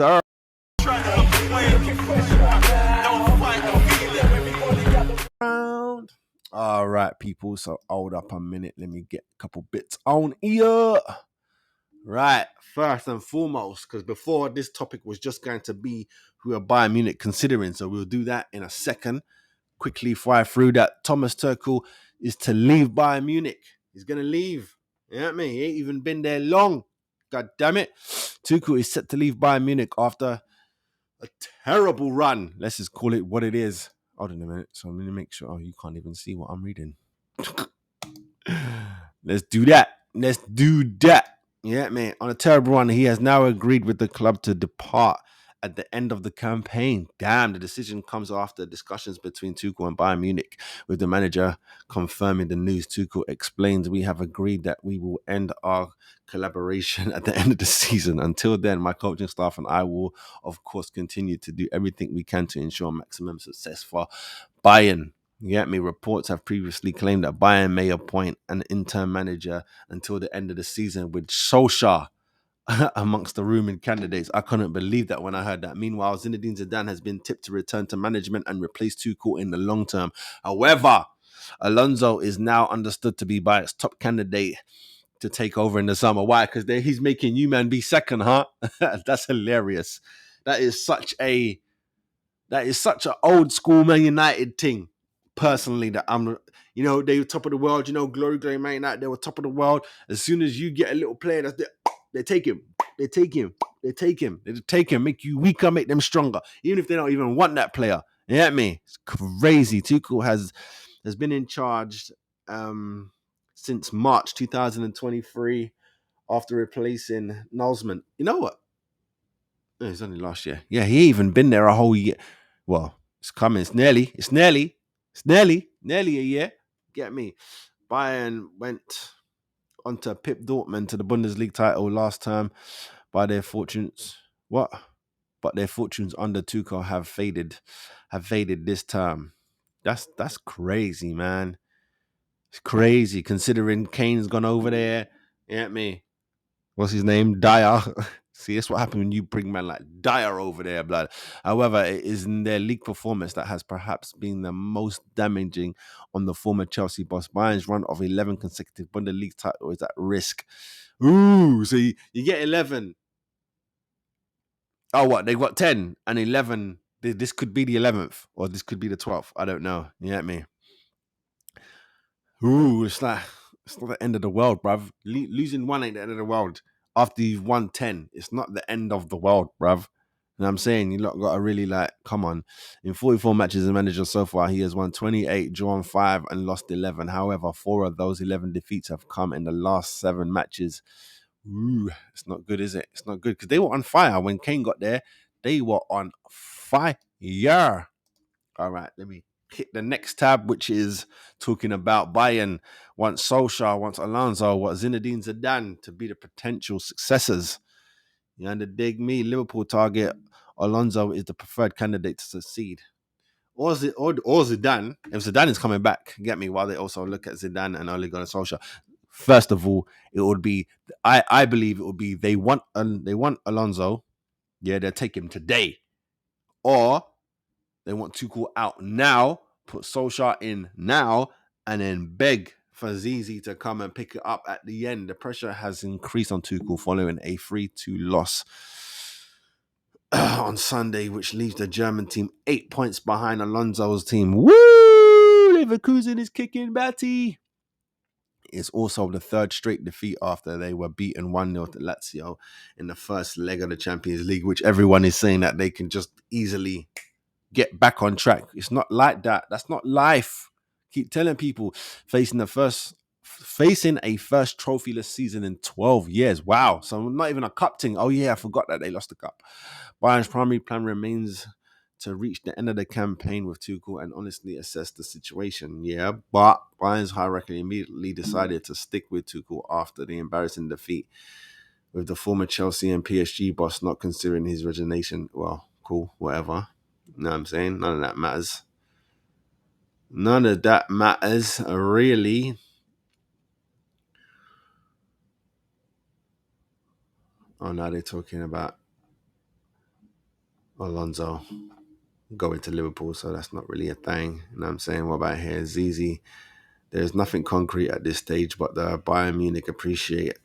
Sir. All right, people. So hold up a minute. Let me get a couple bits on here. Right. First and foremost, because before this topic was just going to be who are Bayern Munich considering. So we'll do that in a second. Quickly fly through that. Thomas Tuchel is to leave Bayern Munich. He's going to leave. You know what I mean? He ain't even been there long. God damn it. Tuchel is set to leave Bayern Munich after a terrible run. Let's just call it what it is. Hold on a minute. So I'm going to make sure. Oh, you can't even see what I'm reading. Let's do that. Let's do that. Yeah, man. On a terrible run, he has now agreed with the club to depart at the end of the campaign. Damn, the decision comes after discussions between Tuchel and Bayern Munich, with the manager confirming the news. Tuchel explains, "We have agreed that we will end our collaboration at the end of the season. Until then, my coaching staff and I will, of course, continue to do everything we can to ensure maximum success for Bayern." Yeah, me. Reports have previously claimed that Bayern may appoint an interim manager until the end of the season, with Solskjaer amongst the rumored candidates. I couldn't believe that when I heard that. Meanwhile, Zinedine Zidane has been tipped to return to management and replace Tuchel in the long term. However, Alonso is now understood to be Bayern's top candidate to take over in the summer. Why? Because he's making you man be second, huh? That's hilarious. That is such a old school Man United thing. Personally, that they were top of the world. Glory, glory, Man United. They were top of the world. As soon as you get a little player, they take him. They take him. They take him. They take him. Make you weaker, make them stronger. Even if they don't even want that player. You get me? It's crazy. Tuchel has been in charge since March 2023 after replacing Nolsman. You know what? It's only last year. Yeah, he even been there a whole year. Well, it's coming. Nearly a year. Get me? Bayern went on to Pip Dortmund to the Bundesliga title last term by their fortunes. What? But their fortunes under Tuchel have faded this term. That's crazy, man. It's crazy considering Kane's gone over there. Get me? What's his name? Dyer. See, that's what happened when you bring man like Dyer over there, blood. However, it is in their league performance that has perhaps been the most damaging on the former Chelsea boss. Bayern's run of 11 consecutive Bundesliga titles is at risk. Ooh, so you get 11. Oh, what? They got 10 and 11. This could be the 11th or this could be the 12th. I don't know. You get me? Ooh, it's not the end of the world, bruv. Losing one ain't the end of the world. After you've won 10, it's not the end of the world, bruv. You know what I'm saying? You lot got to really come on. In 44 matches as a manager so far, he has won 28, drawn 5, and lost 11. However, 4 of those 11 defeats have come in the last 7 matches. Ooh, it's not good, is it? It's not good because they were on fire when Kane got there. They were on fire. All right, let me hit the next tab, which is talking about Bayern wants Solskjaer, wants Alonso, what Zinedine Zidane to be the potential successors. You underdig me? Liverpool target Alonso is the preferred candidate to succeed. Or Zidane, if Zidane is coming back, get me, while they also look at Zidane and Ole Gunnar Solskjaer. First of all, it would be, I believe it would be, they want Alonso, yeah, they'll take him today. Or they want Tuchel out now, put Solskjaer in now, and then beg for Zizi to come and pick it up at the end. The pressure has increased on Tuchel following a 3-2 loss on Sunday, which leaves the German team 8 points behind Alonso's team. Woo! Leverkusen is kicking batty. It's also the third straight defeat after they were beaten 1-0 to Lazio in the first leg of the Champions League, which everyone is saying that they can just easily get back on track. It's not like that. That's not life. Keep telling people facing a first trophyless season in 12 years. Wow. So not even a cup thing. Oh yeah, I forgot that they lost the cup. Bayern's primary plan remains to reach the end of the campaign with Tuchel and honestly assess the situation. Yeah, but Bayern's hierarchy immediately decided to stick with Tuchel after the embarrassing defeat, with the former Chelsea and PSG boss not considering his resignation. Well, cool, whatever. You know what I'm saying? None of that matters. None of that matters, really. Oh, now they're talking about Alonso going to Liverpool, so that's not really a thing. You know what I'm saying? What about here? Zizi. There's nothing concrete at this stage, but the Bayern Munich appreciate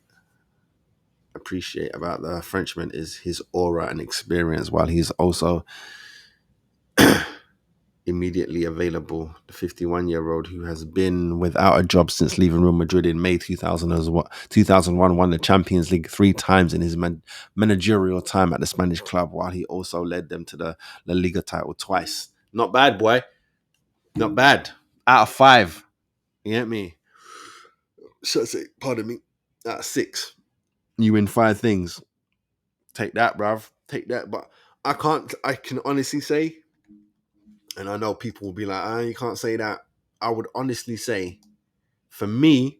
about the Frenchman is his aura and experience, while he's also immediately available. The 51-year-old who has been without a job since leaving Real Madrid in May 2001, won the Champions League three times in his managerial time at the Spanish club, while he also led them to the La Liga title twice. Not bad, boy. Not bad. Out of five. You get me? Should I say, pardon me? Out of six. You win five things. Take that, bruv. Take that. But I can honestly say, and I know people will be like, you can't say that. I would honestly say, for me,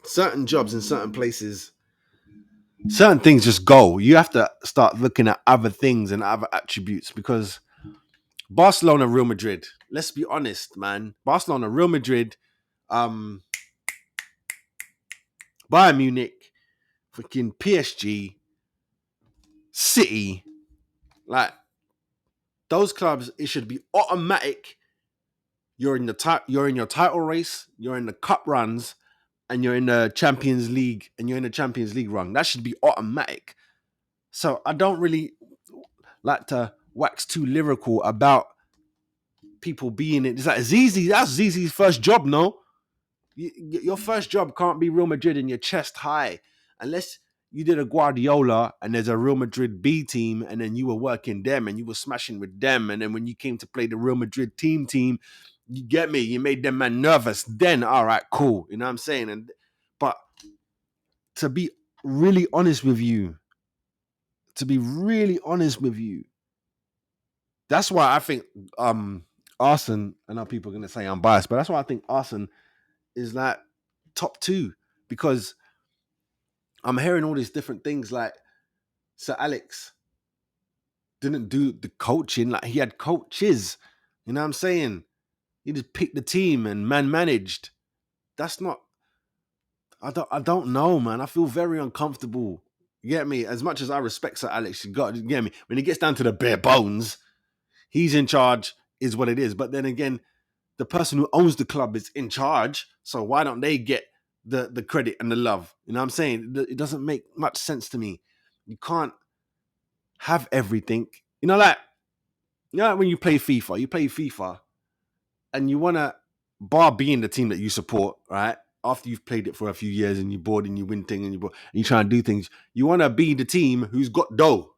certain jobs in certain places, certain things just go. You have to start looking at other things and other attributes, because Barcelona, Real Madrid, let's be honest, man. Barcelona, Real Madrid, um, Bayern Munich, freaking PSG, City, like those clubs, it should be automatic. You're in your title race, you're in the cup runs, and you're in the Champions League, and you're in the Champions League run. That should be automatic. So I don't really like to wax too lyrical about people being it. It's like Zizi, that's Zizi's first job, no? Your first job can't be Real Madrid in your chest high, unless you did a Guardiola and there's a Real Madrid B team, and then you were working them and you were smashing with them, and then when you came to play the Real Madrid team, you get me, you made them man nervous. Then all right, cool, you know what I'm saying? And but to be really honest with you, to be really honest with you, that's why I think Arsenal. I know people are gonna say I'm biased, but that's why I think Arsenal is like top two, because I'm hearing all these different things like Sir Alex didn't do the coaching, like he had coaches. You know what I'm saying? He just picked the team and man managed. That's not I don't know, man. I feel very uncomfortable. You get me? As much as I respect Sir Alex, you get me? When it gets down to the bare bones, he's in charge, is what it is. But then again, the person who owns the club is in charge. So why don't they get the credit and the love? You know what I'm saying? It doesn't make much sense to me. You can't have everything. Like when you play FIFA and you wanna, bar being the team that you support, right? After you've played it for a few years and you're bored and you win things and you try and do things, you wanna be the team who's got dough.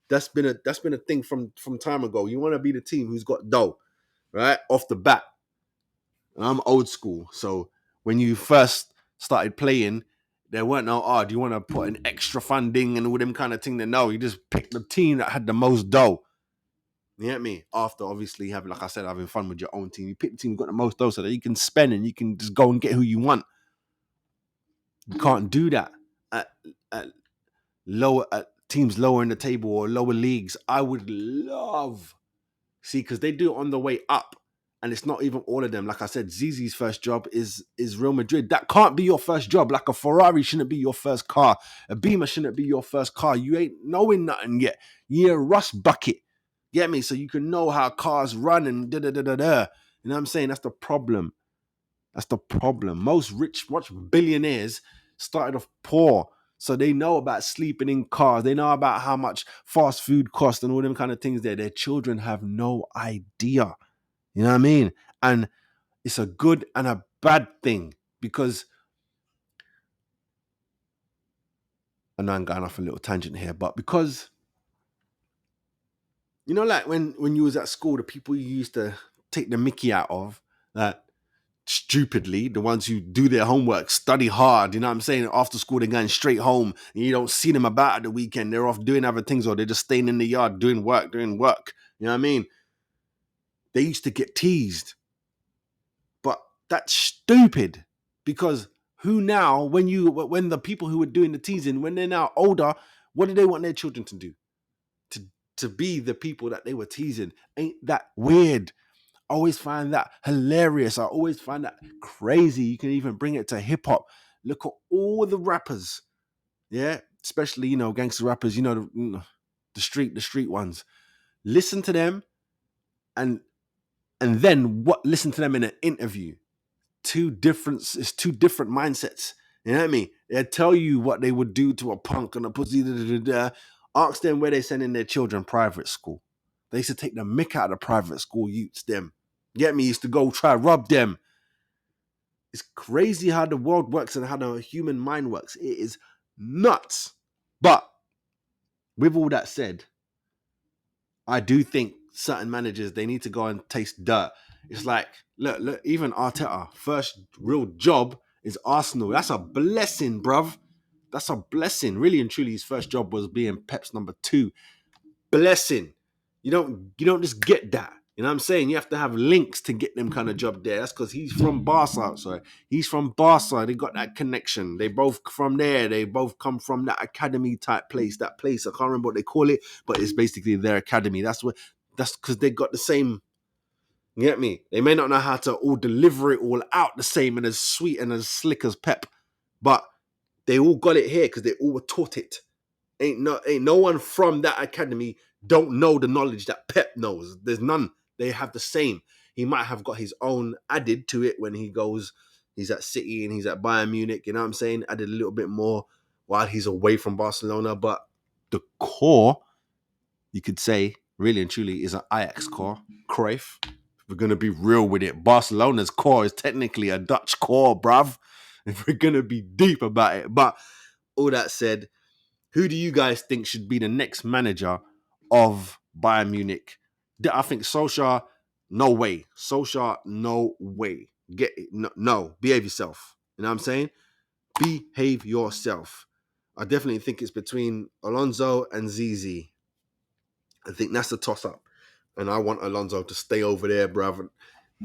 That's been a thing from time ago. You wanna be the team who's got dough, right? Off the bat. And I'm old school. So when you first started playing, there weren't no, do you want to put in extra funding and all them kind of thing? Then no, you just picked the team that had the most dough. You get me? After obviously having, like I said, having fun with your own team, you pick the team who got the most dough so that you can spend and you can just go and get who you want. You can't do that at, at at teams lower in the table or lower leagues. I would love, see, because they do it on the way up. And it's not even all of them. Like I said, Zizi's first job is Real Madrid. That can't be your first job. Like a Ferrari shouldn't be your first car. A Beamer shouldn't be your first car. You ain't knowing nothing yet. You're a rust bucket. Get me? So you can know how cars run and da da da da da. You know what I'm saying? That's the problem. That's the problem. Much billionaires started off poor. So they know about sleeping in cars. They know about how much fast food costs and all them kind of things there. Their children have no idea. You know what I mean? And it's a good and a bad thing, because I know I'm going off a little tangent here, but because like when you was at school, the people you used to take the mickey out of, that stupidly, the ones who do their homework, study hard, you know what I'm saying? After school, they're going straight home and you don't see them about at the weekend. They're off doing other things, or they're just staying in the yard doing work. You know what I mean? They used to get teased. But that's stupid, because who now, when the people who were doing the teasing, when they're now older, what do they want their children to do? To be the people that they were teasing. Ain't that weird? I always find that hilarious. I always find that crazy. You can even bring it to hip hop. Look at all the rappers, yeah, especially gangster rappers. The the street ones. Listen to them, and then what? Listen to them in an interview. It's two different mindsets. You know what I mean? They tell you what they would do to a punk and a pussy. Da, da, da, da. Ask them where they sending their children private school. They used to take the mick out of the private school youths. Them, get me? Used to go try rub them. It's crazy how the world works and how the human mind works. It is nuts. But with all that said, I do think certain managers, they need to go and taste dirt. It's like, look, even Arteta, first real job is Arsenal. That's a blessing, bruv. That's a blessing. Really and truly, his first job was being Pep's number 2. Blessing. You don't just get that. You know what I'm saying? You have to have links to get them kind of job there. That's because he's from Barca. Sorry. He's from Barca. They got that connection. They both from there. They both come from that academy type place. That place, I can't remember what they call it, but it's basically their academy. That's because they got the same. You get me? They may not know how to all deliver it all out the same and as sweet and as slick as Pep, but they all got it here because they all were taught it. Ain't no one from that academy don't know the knowledge that Pep knows. There's none. They have the same. He might have got his own added to it when he's at City and he's at Bayern Munich. You know what I'm saying? Added a little bit more while he's away from Barcelona. But the core, you could say, really and truly, is an Ajax core. Cruyff. If we're going to be real with it, Barcelona's core is technically a Dutch core, bruv. If we're going to be deep about it. But all that said, who do you guys think should be the next manager of Bayern Munich? I think Solskjaer, no way. Solskjaer, no way. Get it? No. Behave yourself. You know what I'm saying? Behave yourself. I definitely think it's between Alonso and Zizi. I think that's a toss-up. And I want Alonso to stay over there, bruv.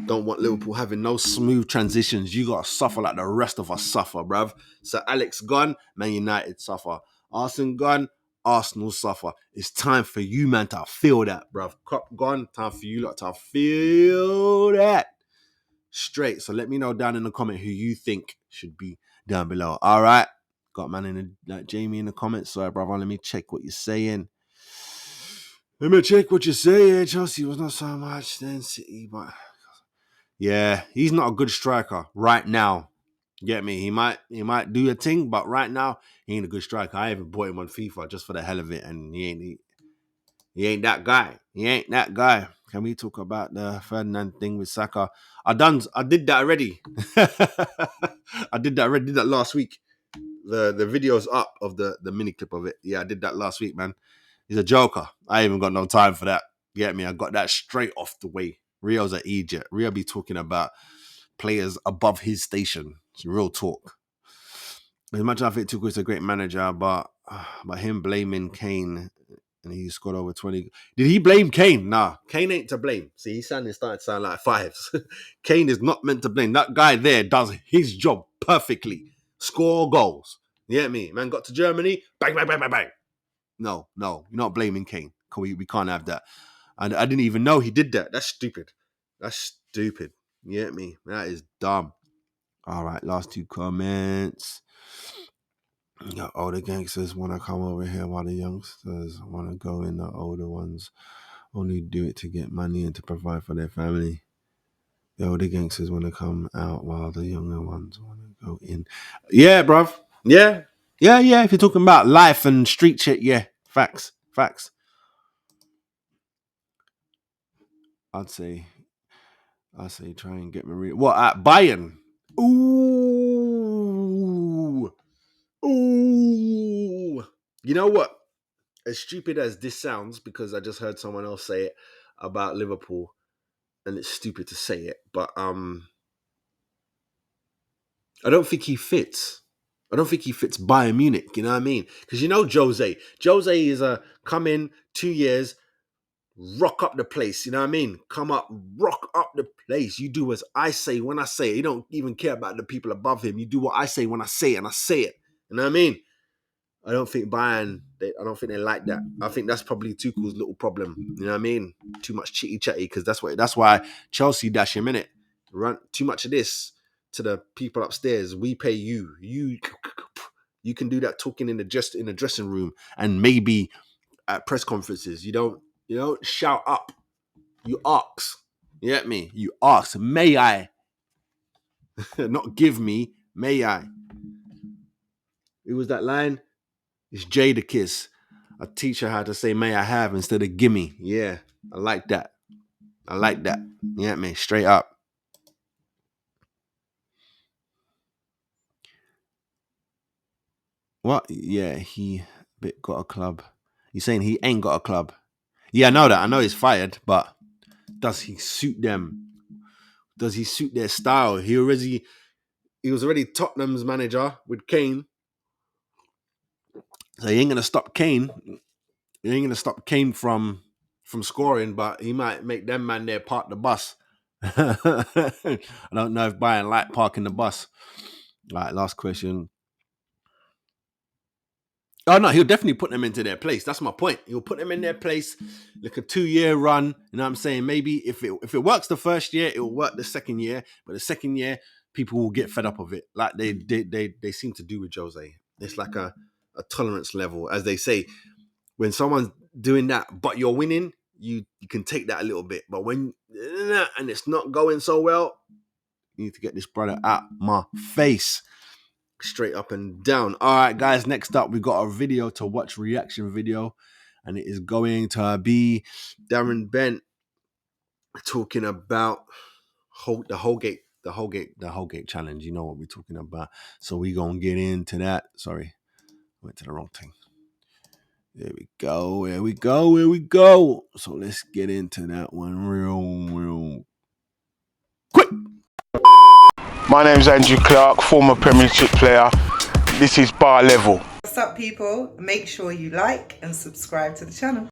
Don't want Liverpool having no smooth transitions. You got to suffer like the rest of us suffer, bruv. So Alex gone, Man United suffer. Arsenal gone, Arsenal suffer. It's time for you, man, to feel that, bruv. Klopp gone, time for you lot to feel that. Straight. So let me know down in the comment who you think should be down below. All right. Got man in like Jamie in the comments. Sorry, brother. Let me check what you're saying. Chelsea was not so much then City, but yeah, he's not a good striker right now. Get me? He might do a thing, but right now he ain't a good striker. I even bought him on FIFA just for the hell of it, and he ain't that guy. He ain't that guy. Can we talk about the Ferdinand thing with Saka? I did that already. I did that already. Did that last week. The video's up of the mini clip of it. Yeah, I did that last week, man. He's a joker. I ain't even got no time for that. Get me? I got that straight off the way. Rio's an idiot. Rio be talking about players above his station. It's real talk. As much as I think Tuchel's a great manager, but him blaming Kane and he scored over 20. Did he blame Kane? Nah, Kane ain't to blame. See, he's starting to sound like fives. Kane is not meant to blame. That guy there does his job perfectly. Score goals. You get me? Man got to Germany, bang, bang, bang, bang, bang. No, you're not blaming Kane. We can't have that. And I didn't even know he did that. That's stupid. You get me? That is dumb. All right, last 2 comments. Older gangsters want to come over here while the youngsters want to go in. The older ones only do it to get money and to provide for their family. The older gangsters want to come out while the younger ones want to go in. Yeah, bruv. Yeah. If you're talking about life and street shit, yeah. Facts. I'd say try and get Maria. What, at Bayern? Ooh. You know what? As stupid as this sounds, because I just heard someone else say it about Liverpool, and it's stupid to say it, but I don't think he fits. I don't think he fits Bayern Munich, you know what I mean? Because you know Jose. Jose is a come in 2 years, rock up the place, you know what I mean? Come up, rock up the place. You do as I say when I say it. You don't even care about the people above him. You do what I say when I say it, and I say it. You know what I mean? I don't think Bayern, I don't think they like that. I think that's probably Tuchel's little problem. You know what I mean? Too much chitty chatty, because that's why Chelsea dash him in it. Run too much of this to the people upstairs. We pay you. You can do that talking in the dressing room, and maybe at press conferences. You don't shout up. You ask. You get me? You ask. May I? Not give me. May I? It was that line. It's Jay the Kiss. I teach her how to say may I have instead of gimme. Yeah, I like that. I like that. You get me? Straight up. What? Yeah, he got a club. You saying he ain't got a club? Yeah, I know that. I know he's fired, but does he suit them? Does he suit their style? He was already Tottenham's manager with Kane. So he ain't gonna stop Kane. He ain't gonna stop Kane from scoring, but he might make them man there park the bus. I don't know if Bayern like parking the bus. All right, last question. Oh no, he'll definitely put them into their place. That's my point. He'll put them in their place, like a 2-year run. You know what I'm saying? Maybe if it works the first year, it will work the second year. But the second year, people will get fed up of it, like they seem to do with Jose. It's like a tolerance level, as they say. When someone's doing that, but you're winning, you can take that a little bit. But when and it's not going so well, you need to get this brother out my face. Straight up and down. All right, guys, next up, we got a video to watch, reaction video, and it is going to be Darren Bent talking about the Holgate challenge. You know what we're talking about. So we're going to get into that. Sorry, went to the wrong thing. There we go. So let's get into that one real quick. My name's Andrew Clark, former Premiership player. This is Bar Level. What's up, people? Make sure you like and subscribe to the channel.